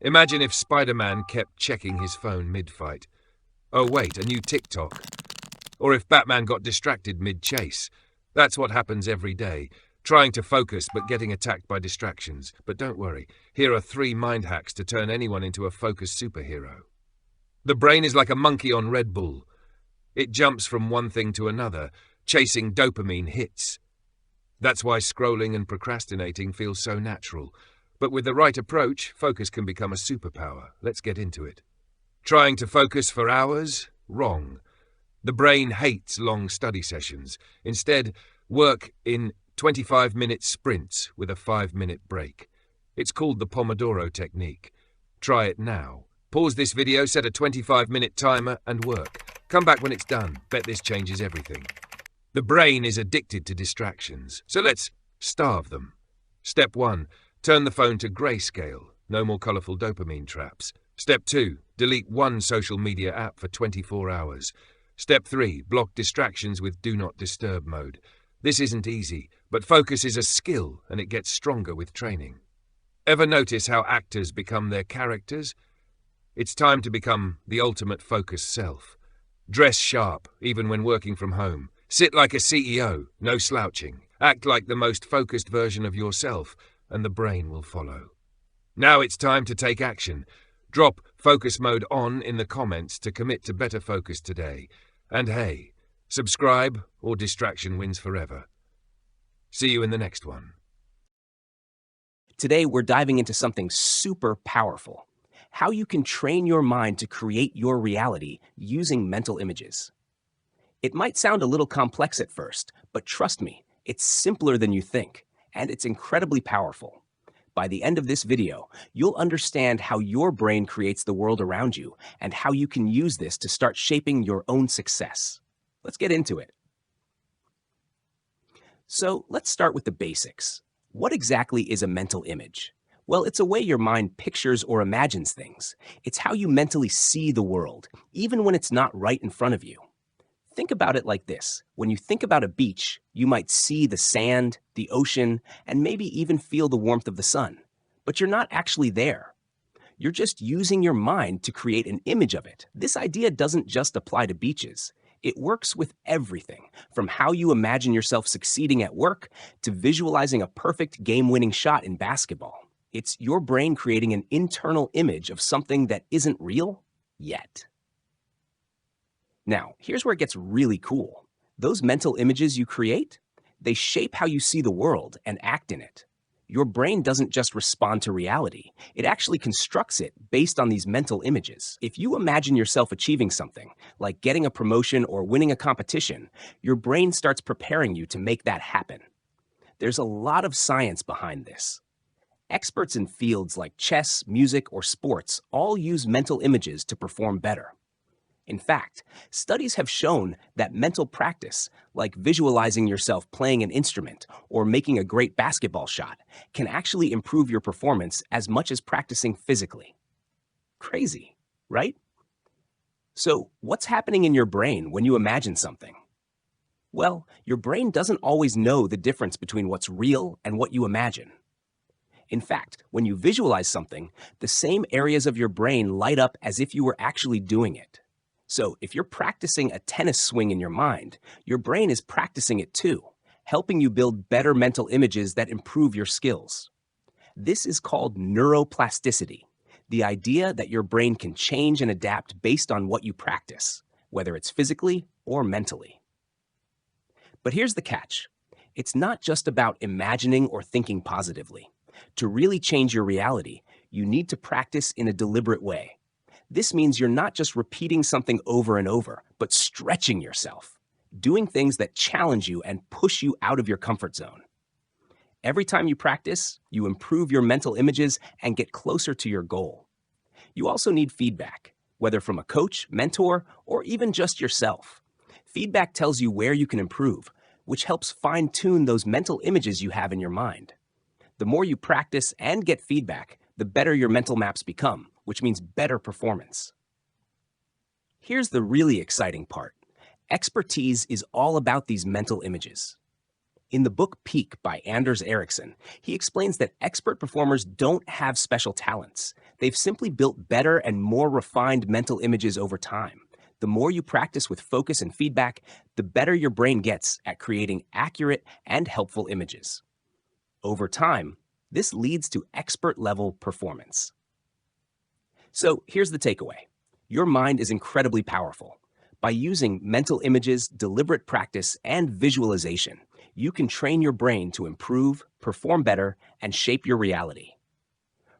Imagine if Spider-Man kept checking his phone mid-fight. Oh wait, a new TikTok. Or if Batman got distracted mid-chase. That's what happens every day. Trying to focus but getting attacked by distractions. But don't worry, here are 3 mind hacks to turn anyone into a focused superhero. The brain is like a monkey on Red Bull. It jumps from one thing to another, chasing dopamine hits. That's why scrolling and procrastinating feels so natural. But with the right approach, focus can become a superpower. Let's get into it. Trying to focus for hours? Wrong. The brain hates long study sessions. Instead, work in 25-minute sprints with a 5-minute break. It's called the Pomodoro technique. Try it now. Pause this video, set a 25-minute timer, and work. Come back when it's done. Bet this changes everything. The brain is addicted to distractions, so let's starve them. Step 1. Turn the phone to grayscale. No more colorful dopamine traps. Step 2. Delete one social media app for 24 hours. Step 3. Block distractions with Do Not Disturb mode. This isn't easy, but focus is a skill and it gets stronger with training. Ever notice how actors become their characters? It's time to become the ultimate focused self. Dress sharp, even when working from home. Sit like a CEO, no slouching. Act like the most focused version of yourself, and the brain will follow. Now it's time to take action. Drop focus mode on in the comments to commit to better focus today. And hey, subscribe or distraction wins forever. See you in the next one. Today, we're diving into something super powerful: how you can train your mind to create your reality using mental images. It might sound a little complex at first, but trust me, it's simpler than you think, and it's incredibly powerful. By the end of this video, you'll understand how your brain creates the world around you and how you can use this to start shaping your own success. Let's get into it. So let's start with the basics. What exactly is a mental image? Well, it's a way your mind pictures or imagines things. It's how you mentally see the world, even when it's not right in front of you. Think about it like this. When you think about a beach, you might see the sand, the ocean, and maybe even feel the warmth of the sun. But you're not actually there. You're just using your mind to create an image of it. This idea doesn't just apply to beaches. It works with everything, from how you imagine yourself succeeding at work to visualizing a perfect game-winning shot in basketball. It's your brain creating an internal image of something that isn't real yet. Now, here's where it gets really cool. Those mental images you create, they shape how you see the world and act in it. Your brain doesn't just respond to reality. It actually constructs it based on these mental images. If you imagine yourself achieving something, like getting a promotion or winning a competition, your brain starts preparing you to make that happen. There's a lot of science behind this. Experts in fields like chess, music, or sports all use mental images to perform better. In fact, studies have shown that mental practice, like visualizing yourself playing an instrument or making a great basketball shot, can actually improve your performance as much as practicing physically. Crazy, right? So, what's happening in your brain when you imagine something? Well, your brain doesn't always know the difference between what's real and what you imagine. In fact, when you visualize something, the same areas of your brain light up as if you were actually doing it. So if you're practicing a tennis swing in your mind, your brain is practicing it too, helping you build better mental images that improve your skills. This is called neuroplasticity, the idea that your brain can change and adapt based on what you practice, whether it's physically or mentally. But here's the catch. It's not just about imagining or thinking positively. To really change your reality, you need to practice in a deliberate way. This means you're not just repeating something over and over, but stretching yourself, doing things that challenge you and push you out of your comfort zone. Every time you practice, you improve your mental images and get closer to your goal. You also need feedback, whether from a coach, mentor, or even just yourself. Feedback tells you where you can improve, which helps fine-tune those mental images you have in your mind. The more you practice and get feedback, the better your mental maps become, which means better performance. Here's the really exciting part. Expertise is all about these mental images. In the book Peak by Anders Ericsson, he explains that expert performers don't have special talents. They've simply built better and more refined mental images over time. The more you practice with focus and feedback, the better your brain gets at creating accurate and helpful images. Over time, this leads to expert-level performance. So here's the takeaway. Your mind is incredibly powerful. By using mental images, deliberate practice, and visualization, you can train your brain to improve, perform better, and shape your reality.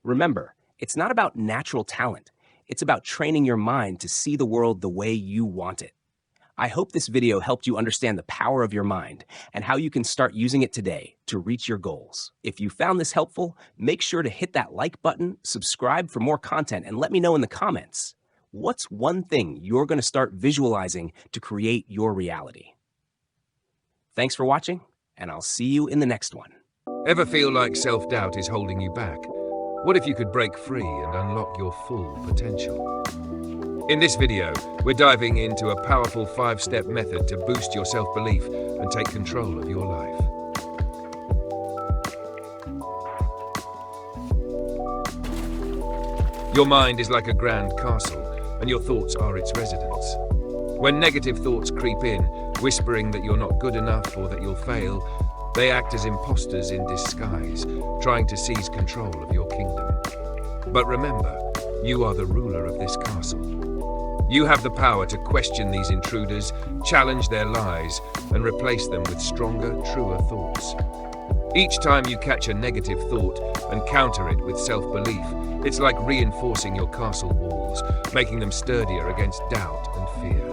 Remember, it's not about natural talent. It's about training your mind to see the world the way you want it. I hope this video helped you understand the power of your mind and how you can start using it today to reach your goals. If you found this helpful, make sure to hit that like button, subscribe for more content, and let me know in the comments. What's one thing you're going to start visualizing to create your reality? Thanks for watching, and I'll see you in the next one. Ever feel like self-doubt is holding you back? What if you could break free and unlock your full potential? In this video, we're diving into a powerful 5-step method to boost your self-belief and take control of your life. Your mind is like a grand castle, and your thoughts are its residents. When negative thoughts creep in, whispering that you're not good enough or that you'll fail, they act as imposters in disguise, trying to seize control of your kingdom. But remember, you are the ruler of this castle. You have the power to question these intruders, challenge their lies, and replace them with stronger, truer thoughts. Each time you catch a negative thought and counter it with self-belief, it's like reinforcing your castle walls, making them sturdier against doubt and fear.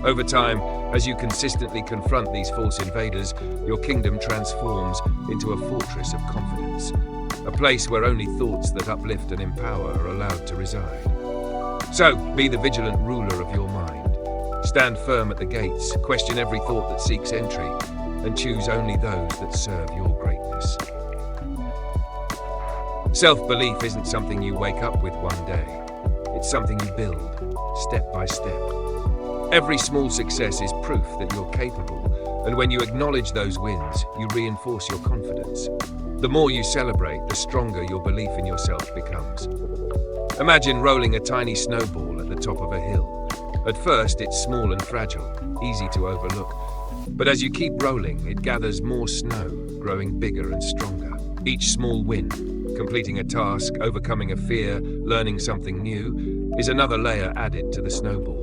Over time, as you consistently confront these false invaders, your kingdom transforms into a fortress of confidence, a place where only thoughts that uplift and empower are allowed to reside. So, be the vigilant ruler of your mind. Stand firm at the gates, question every thought that seeks entry, and choose only those that serve your greatness. Self-belief isn't something you wake up with one day. It's something you build, step by step. Every small success is proof that you're capable, and when you acknowledge those wins, you reinforce your confidence. The more you celebrate, the stronger your belief in yourself becomes. Imagine rolling a tiny snowball at the top of a hill. At first, it's small and fragile, easy to overlook. But as you keep rolling, it gathers more snow, growing bigger and stronger. Each small win, completing a task, overcoming a fear, learning something new, is another layer added to the snowball.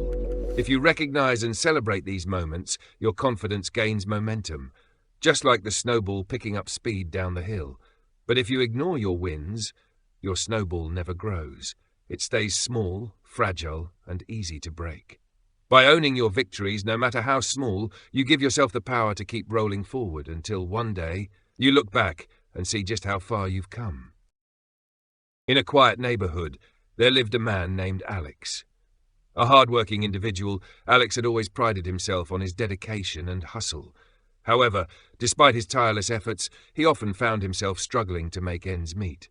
If you recognize and celebrate these moments, your confidence gains momentum, just like the snowball picking up speed down the hill. But if you ignore your wins, your snowball never grows. It stays small, fragile, and easy to break. By owning your victories, no matter how small, you give yourself the power to keep rolling forward until one day you look back and see just how far you've come. In a quiet neighborhood, there lived a man named Alex. A hard-working individual, Alex had always prided himself on his dedication and hustle. However, despite his tireless efforts, he often found himself struggling to make ends meet.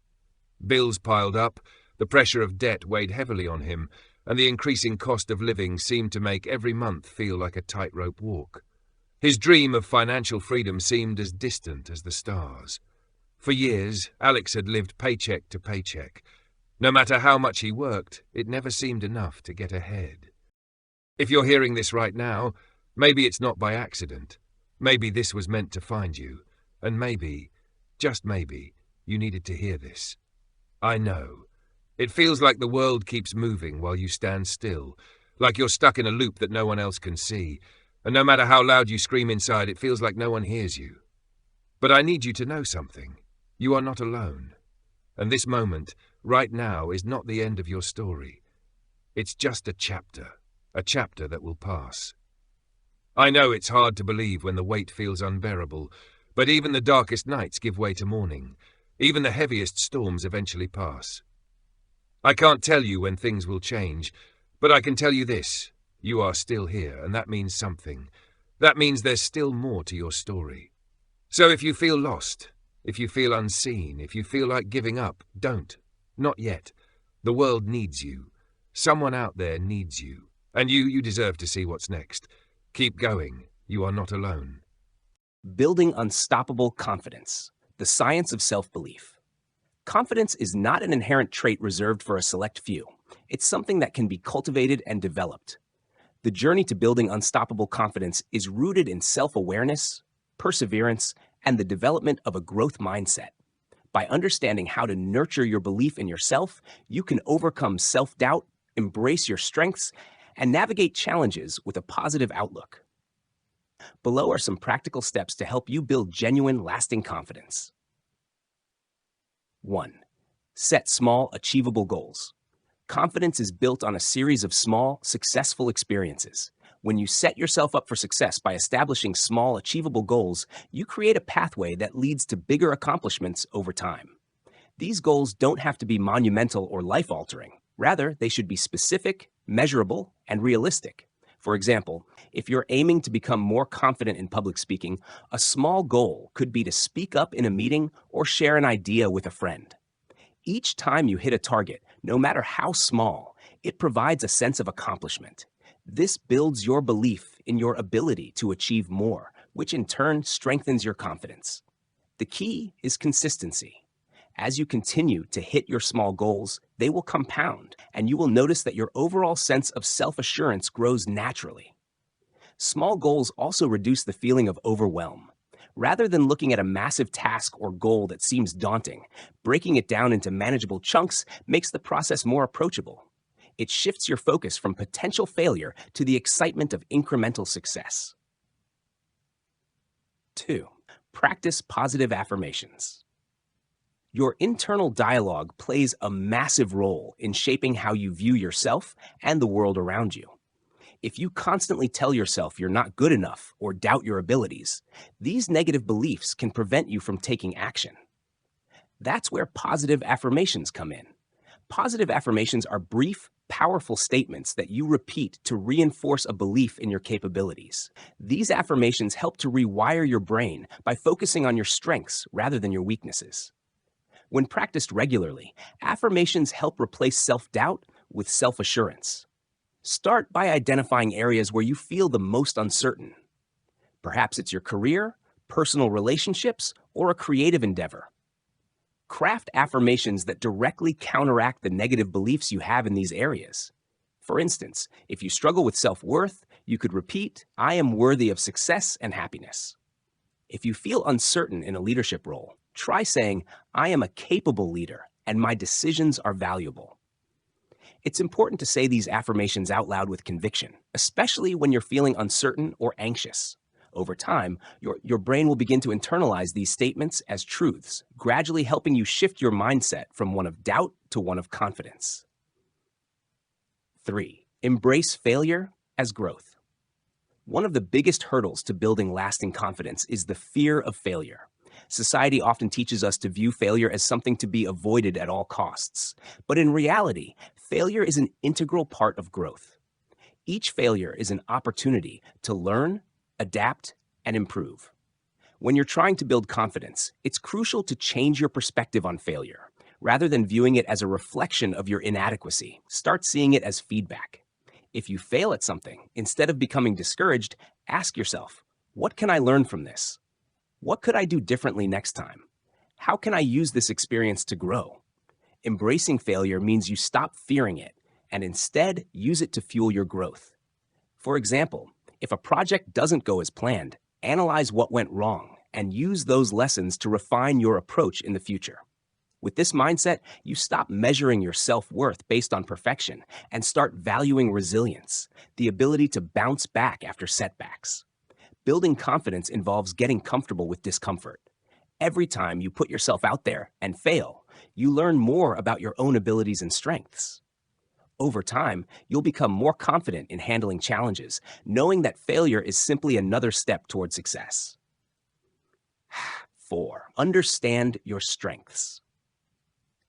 Bills piled up, the pressure of debt weighed heavily on him, and the increasing cost of living seemed to make every month feel like a tightrope walk. His dream of financial freedom seemed as distant as the stars. For years, Alex had lived paycheck to paycheck. No matter how much he worked, it never seemed enough to get ahead. If you're hearing this right now, maybe it's not by accident. Maybe this was meant to find you. And maybe, just maybe, you needed to hear this. I know. It feels like the world keeps moving while you stand still, like you're stuck in a loop that no one else can see, and no matter how loud you scream inside, it feels like no one hears you. But I need you to know something. You are not alone. And this moment, right now, is not the end of your story. It's just a chapter that will pass. I know it's hard to believe when the weight feels unbearable, but even the darkest nights give way to morning. Even the heaviest storms eventually pass. I can't tell you when things will change, but I can tell you this. You are still here, and that means something. That means there's still more to your story. So if you feel lost, if you feel unseen, if you feel like giving up, don't. Not yet. The world needs you. Someone out there needs you. And you deserve to see what's next. Keep going. You are not alone. Building unstoppable confidence, the science of self-belief. Confidence is not an inherent trait reserved for a select few. It's something that can be cultivated and developed. The journey to building unstoppable confidence is rooted in self-awareness, perseverance, and the development of a growth mindset. By understanding how to nurture your belief in yourself, you can overcome self-doubt, embrace your strengths, and navigate challenges with a positive outlook. Below are some practical steps to help you build genuine, lasting confidence. 1. Set small, achievable goals. Confidence is built on a series of small, successful experiences. When you set yourself up for success by establishing small, achievable goals, you create a pathway that leads to bigger accomplishments over time. These goals don't have to be monumental or life-altering. Rather, they should be specific, measurable, and realistic. For example, if you're aiming to become more confident in public speaking, a small goal could be to speak up in a meeting or share an idea with a friend. Each time you hit a target, no matter how small, it provides a sense of accomplishment. This builds your belief in your ability to achieve more, which in turn strengthens your confidence. The key is consistency. As you continue to hit your small goals, they will compound, and you will notice that your overall sense of self-assurance grows naturally. Small goals also reduce the feeling of overwhelm. Rather than looking at a massive task or goal that seems daunting, breaking it down into manageable chunks makes the process more approachable. It shifts your focus from potential failure to the excitement of incremental success. 2. Practice positive affirmations. Your internal dialogue plays a massive role in shaping how you view yourself and the world around you. If you constantly tell yourself you're not good enough or doubt your abilities, these negative beliefs can prevent you from taking action. That's where positive affirmations come in. Positive affirmations are brief, powerful statements that you repeat to reinforce a belief in your capabilities. These affirmations help to rewire your brain by focusing on your strengths rather than your weaknesses. When practiced regularly, affirmations help replace self-doubt with self-assurance. Start by identifying areas where you feel the most uncertain. Perhaps it's your career, personal relationships, or a creative endeavor. Craft affirmations that directly counteract the negative beliefs you have in these areas. For instance, if you struggle with self-worth, you could repeat, "I am worthy of success and happiness." If you feel uncertain in a leadership role, try saying, "I am a capable leader and my decisions are valuable." It's important to say these affirmations out loud with conviction, especially when you're feeling uncertain or anxious. Over time, your brain will begin to internalize these statements as truths, gradually helping you shift your mindset from one of doubt to one of confidence. 3. Embrace failure as growth. One of the biggest hurdles to building lasting confidence is the fear of failure. Society often teaches us to view failure as something to be avoided at all costs. But in reality, failure is an integral part of growth. Each failure is an opportunity to learn, adapt, and improve. When you're trying to build confidence, it's crucial to change your perspective on failure. Rather than viewing it as a reflection of your inadequacy, start seeing it as feedback. If you fail at something, instead of becoming discouraged, ask yourself, what can I learn from this? What could I do differently next time? How can I use this experience to grow? Embracing failure means you stop fearing it and instead use it to fuel your growth. For example, if a project doesn't go as planned, analyze what went wrong and use those lessons to refine your approach in the future. With this mindset, you stop measuring your self-worth based on perfection and start valuing resilience, the ability to bounce back after setbacks. Building confidence involves getting comfortable with discomfort. Every time you put yourself out there and fail, you learn more about your own abilities and strengths. Over time, you'll become more confident in handling challenges, knowing that failure is simply another step toward success. 4. Understand your strengths.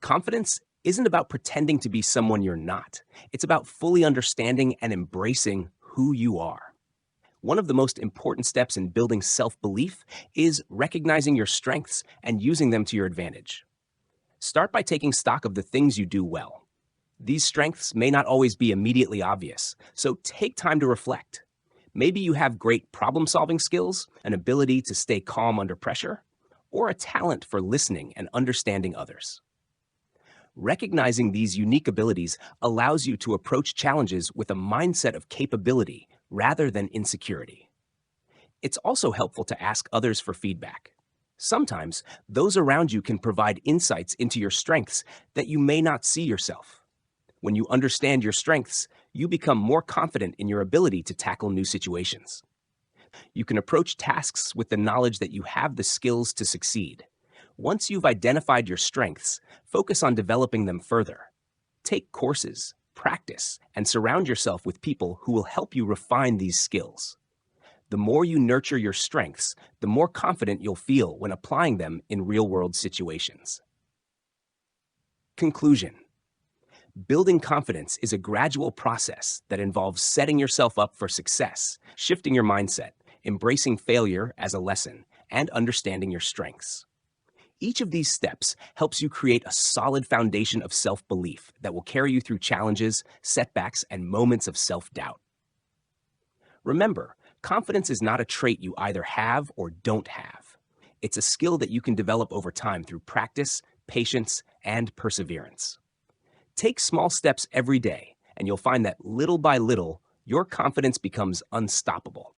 Confidence isn't about pretending to be someone you're not. It's about fully understanding and embracing who you are. One of the most important steps in building self-belief is recognizing your strengths and using them to your advantage. Start by taking stock of the things you do well. These strengths may not always be immediately obvious, so take time to reflect. Maybe you have great problem-solving skills, an ability to stay calm under pressure, or a talent for listening and understanding others. Recognizing these unique abilities allows you to approach challenges with a mindset of capability rather than insecurity. It's also helpful to ask others for feedback. Sometimes, those around you can provide insights into your strengths that you may not see yourself. When you understand your strengths, you become more confident in your ability to tackle new situations. You can approach tasks with the knowledge that you have the skills to succeed. Once you've identified your strengths, focus on developing them further. Take courses, practice, and surround yourself with people who will help you refine these skills. The more you nurture your strengths, the more confident you'll feel when applying them in real-world situations. Conclusion. Building confidence is a gradual process that involves setting yourself up for success, shifting your mindset, embracing failure as a lesson, and understanding your strengths. Each of these steps helps you create a solid foundation of self-belief that will carry you through challenges, setbacks, and moments of self-doubt. Remember, confidence is not a trait you either have or don't have. It's a skill that you can develop over time through practice, patience, and perseverance. Take small steps every day, and you'll find that little by little, your confidence becomes unstoppable.